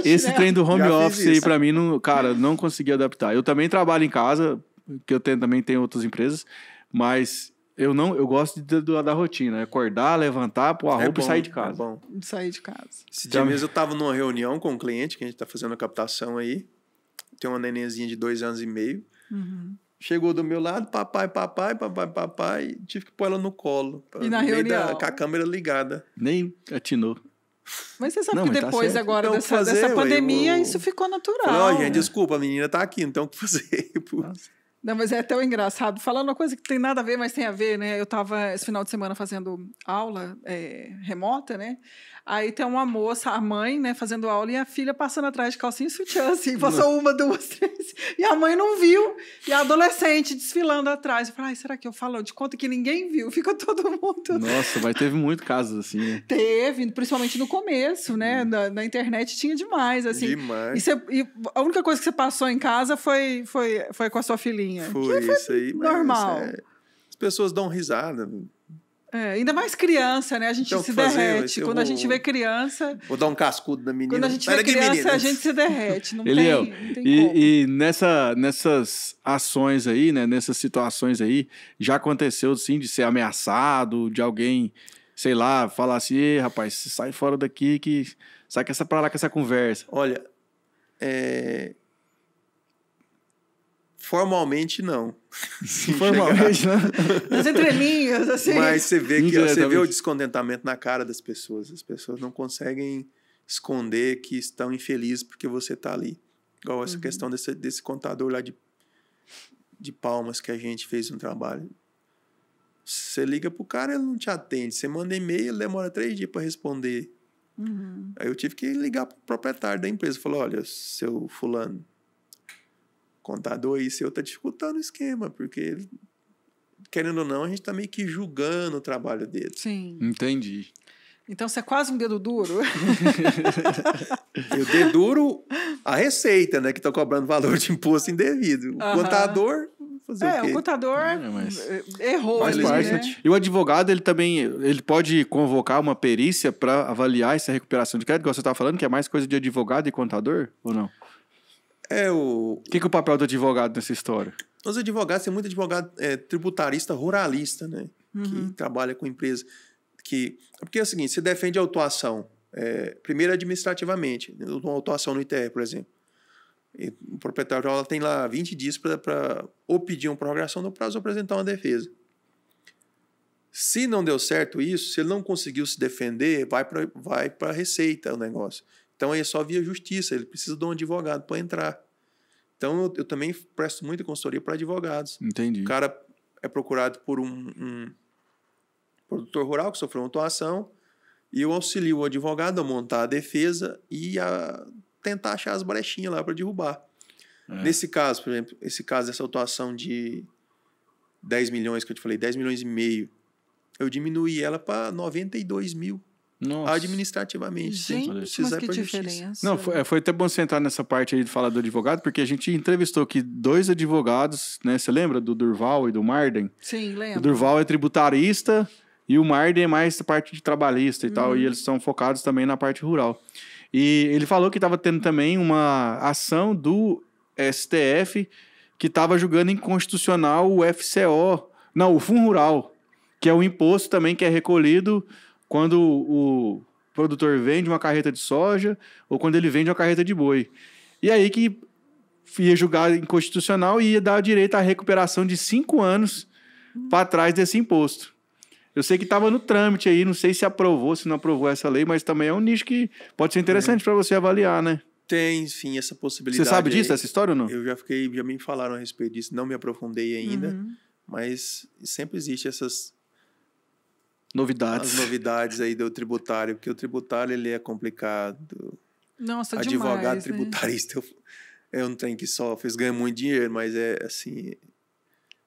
Speaker 1: Esse trem do home office aí, pra mim, não consegui adaptar. Eu também trabalho em casa, que eu também tenho outras empresas, mas eu gosto da rotina. Acordar, levantar, pôr a roupa e sair de casa.
Speaker 3: É bom.
Speaker 2: Sair de casa.
Speaker 3: Esse dia mesmo eu estava numa reunião com um cliente, que a gente está fazendo a captação aí. Tem uma nenenzinha de 2 anos e meio. Chegou do meu lado, papai. Tive que pôr ela no colo.
Speaker 2: E na reunião?
Speaker 3: Com a câmera ligada.
Speaker 1: Nem atinou.
Speaker 2: Mas você sabe que depois agora dessa pandemia, isso ficou natural.
Speaker 3: Falei, gente, desculpa, a menina tá aqui, não tem o que fazer.
Speaker 2: Não, mas é tão engraçado. Falando uma coisa que tem nada a ver, mas tem a ver, né? Eu estava esse final de semana fazendo aula remota, né? Aí tem uma moça, a mãe, né, fazendo aula e a filha passando atrás de calcinha e sutiã, assim. Passou 1, 2, 3. E a mãe não viu. E a adolescente desfilando atrás. Eu falei, será que eu falo de conta que ninguém viu? Fica todo mundo...
Speaker 1: Nossa, mas teve muito casos assim, né?
Speaker 2: Teve, principalmente no começo, né? Na internet tinha demais, assim.
Speaker 3: Demais.
Speaker 2: E a única coisa que você passou em casa foi com a sua filhinha.
Speaker 3: Foi isso aí.
Speaker 2: Normal.
Speaker 3: As pessoas dão risada.
Speaker 2: Ainda mais criança, né? A gente se derrete. Quando a gente vê criança...
Speaker 3: Vou dar um cascudo na menina.
Speaker 2: Quando a gente vê criança, a gente se derrete. Não tem como.
Speaker 1: E nessas ações aí, né? Nessas situações aí, já aconteceu, sim, de ser ameaçado, de alguém, sei lá, falar assim, rapaz, sai fora daqui, sai pra lá com essa conversa.
Speaker 3: Olha, formalmente, não.
Speaker 1: Formalmente, não.
Speaker 2: Nas entrelinhas, assim.
Speaker 3: Mas você vê o descontentamento na cara das pessoas. As pessoas não conseguem esconder que estão infelizes porque você está ali. Igual essa questão desse contador lá de Palmas que a gente fez um trabalho. Você liga pro cara, ele não te atende. Você manda e-mail, ele demora 3 dias para responder. Aí eu tive que ligar pro proprietário da empresa. Falei, olha, seu fulano, contador aí seu tá dificultando o esquema, porque, querendo ou não, a gente tá meio que julgando o trabalho dele.
Speaker 2: Sim.
Speaker 1: Entendi.
Speaker 2: Então você é quase um dedo duro.
Speaker 3: Eu deduro a receita, né? Que tá cobrando valor de imposto indevido. O contador, fazer o quê?
Speaker 2: O contador errou.
Speaker 1: Faz parte, né? E o advogado, ele pode convocar uma perícia para avaliar essa recuperação de crédito, igual você estava falando, que é mais coisa de advogado e contador, ou não? O que é o papel do advogado nessa história?
Speaker 3: Os advogados, tem muito advogado tributarista ruralista, né? que trabalha com empresa. Porque é o seguinte, você defende a autuação, primeiro administrativamente, uma autuação no ITR, por exemplo. E o proprietário rural tem lá 20 dias para ou pedir uma prorrogação no prazo ou apresentar uma defesa. Se não deu certo isso, se ele não conseguiu se defender, vai para a Receita o negócio. Então, aí é só via justiça, ele precisa de um advogado para entrar. Então, eu também presto muita consultoria para advogados.
Speaker 1: Entendi.
Speaker 3: O cara é procurado por um produtor rural que sofreu uma autuação e eu auxilio o advogado a montar a defesa e a tentar achar as brechinhas lá para derrubar. Nesse caso, por exemplo, essa autuação de 10 milhões que eu te falei, 10 milhões e meio, eu diminuí ela para 92 mil.
Speaker 1: Nossa.
Speaker 3: Administrativamente.
Speaker 2: Gente, mas que diferença.
Speaker 1: Não, foi até bom você entrar nessa parte aí de falar do advogado, porque a gente entrevistou aqui 2 advogados, né? Você lembra do Durval e do Marden?
Speaker 2: Sim, lembro.
Speaker 1: O Durval é tributarista e o Marden é mais a parte de trabalhista e tal, e eles são focados também na parte rural. E ele falou que estava tendo também uma ação do STF que estava julgando inconstitucional o FCO, não, o Fundo Rural, que é o imposto também que é recolhido quando o produtor vende uma carreta de soja ou quando ele vende uma carreta de boi. E aí que ia julgar inconstitucional e ia dar direito à recuperação de 5 anos para trás desse imposto. Eu sei que estava no trâmite aí, não sei se aprovou, se não aprovou essa lei, mas também é um nicho que pode ser interessante para você avaliar, né?
Speaker 3: Tem, sim, essa possibilidade.
Speaker 1: Você sabe disso,
Speaker 3: aí.
Speaker 1: Essa história ou não?
Speaker 3: Eu já me falaram a respeito disso, não me aprofundei ainda, mas sempre existe essas
Speaker 1: novidades.
Speaker 3: As novidades aí do tributário, porque o tributário ele é complicado.
Speaker 2: Nossa,
Speaker 3: advogado
Speaker 2: demais,
Speaker 3: tributarista, né? Eu não tenho que sofre, eles ganham muito dinheiro, mas é assim...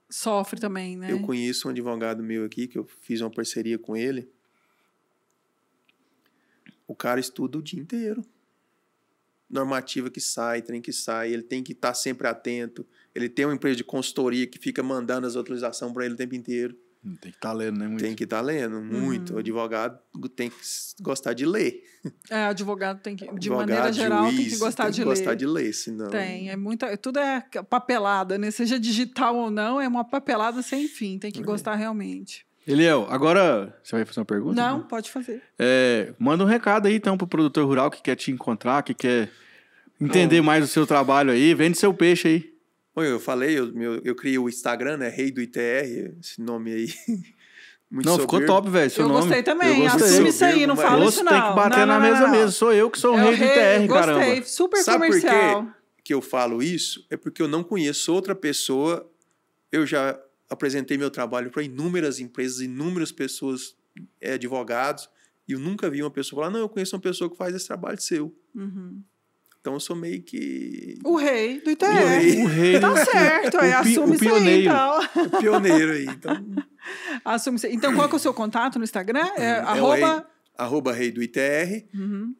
Speaker 2: Sofre também, né?
Speaker 3: Eu conheço um advogado meu aqui, que eu fiz uma parceria com ele. O cara estuda o dia inteiro. Normativa que sai, trem que sai, ele tem que estar sempre atento. Ele tem uma empresa de consultoria que fica mandando as autorizações para ele o tempo inteiro.
Speaker 1: Tem que estar lendo, né? Muito.
Speaker 3: Tem que estar lendo, muito. O advogado tem que gostar de ler.
Speaker 2: Advogado tem que, de maneira geral, tem que gostar de ler.
Speaker 3: Gostar de ler, senão...
Speaker 2: Tem, tudo é papelada, né? Seja digital ou não, é uma papelada sem fim, tem que gostar realmente.
Speaker 1: Eliel, agora você vai fazer uma pergunta?
Speaker 2: Não, pode fazer.
Speaker 1: Manda um recado aí, então, pro produtor rural que quer te encontrar, que quer entender mais o seu trabalho aí, vende seu peixe aí.
Speaker 3: Eu falei, eu criei o Instagram, né? Rei do ITR, esse nome aí. Muito
Speaker 1: não, ficou top, velho.
Speaker 2: Eu gostei também. Assume isso aí, não fala isso não.
Speaker 1: Tem que bater na mesa mesmo. Sou eu que sou o rei do ITR, caramba.
Speaker 2: Gostei, super
Speaker 3: Sabe
Speaker 2: comercial.
Speaker 3: Por que eu falo isso? É porque eu não conheço outra pessoa. Eu já apresentei meu trabalho para inúmeras empresas, inúmeras pessoas, advogados, e eu nunca vi uma pessoa falar, não, eu conheço uma pessoa que faz esse trabalho seu. Então, eu sou meio que...
Speaker 2: O rei do ITR.
Speaker 1: O rei
Speaker 2: tá certo, assume isso aí, então.
Speaker 3: O pioneiro aí, então...
Speaker 2: Assume isso aí. Então, qual que é o seu contato no Instagram?
Speaker 3: @... Rei do ITR.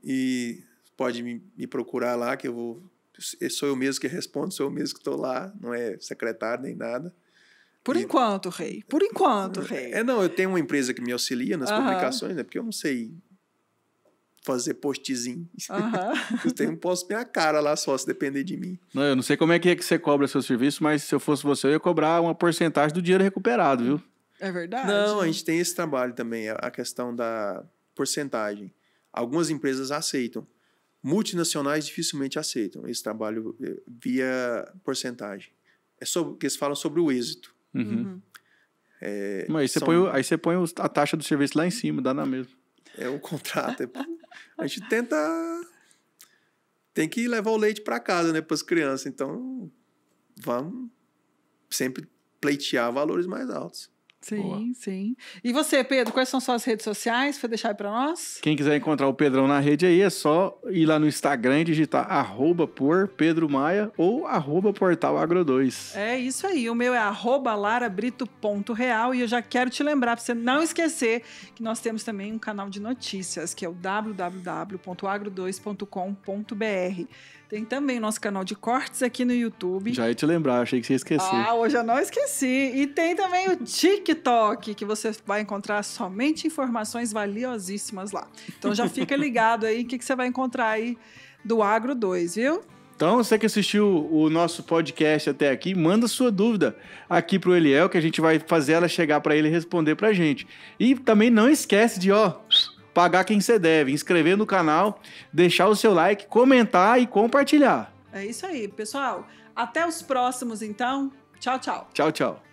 Speaker 3: E pode me procurar lá, que sou eu mesmo que respondo, sou eu mesmo que estou lá, não é secretário nem nada.
Speaker 2: Por enquanto, Rei. Por enquanto, Rei.
Speaker 3: Não, eu tenho uma empresa que me auxilia nas publicações, né? Porque eu não sei... fazer postzinho. Eu posto minha cara lá só, se depender de mim.
Speaker 1: Não, eu não sei como é que você cobra seu serviço, mas se eu fosse você, eu ia cobrar uma porcentagem do dinheiro recuperado, viu?
Speaker 2: É verdade.
Speaker 3: Não, a gente tem esse trabalho também, a questão da porcentagem. Algumas empresas aceitam. Multinacionais dificilmente aceitam esse trabalho via porcentagem. Porque eles falam sobre o êxito.
Speaker 1: Mas aí você põe a taxa do serviço lá em cima, dá na mesma.
Speaker 3: É o contrato. A gente tem que levar o leite para casa, né, para as crianças. Então, vamos sempre pleitear valores mais altos.
Speaker 2: Sim,
Speaker 1: Boa.
Speaker 2: Sim. E você, Pedro, quais são suas redes sociais? Para deixar aí para nós?
Speaker 1: Quem quiser encontrar o Pedrão na rede aí, é só ir lá no Instagram e digitar @por Pedro Maia ou @portalagro2.
Speaker 2: É isso aí. O meu é @larabrito.real e eu já quero te lembrar, para você não esquecer, que nós temos também um canal de notícias, que é o www.agro2.com.br. Tem também o nosso canal de cortes aqui no YouTube.
Speaker 1: Já ia te lembrar, achei que você ia esquecer.
Speaker 2: Hoje eu não esqueci. E tem também o TikTok, que você vai encontrar somente informações valiosíssimas lá. Então já fica ligado aí, o que você vai encontrar aí do Agro 2, viu?
Speaker 1: Então, você que assistiu o nosso podcast até aqui, manda sua dúvida aqui pro Eliel, que a gente vai fazer ela chegar para ele responder pra gente. E também não esquece de, pagar quem você deve, inscrever no canal, deixar o seu like, comentar e compartilhar.
Speaker 2: É isso aí, pessoal. Até os próximos, então. Tchau, tchau.
Speaker 1: Tchau, tchau.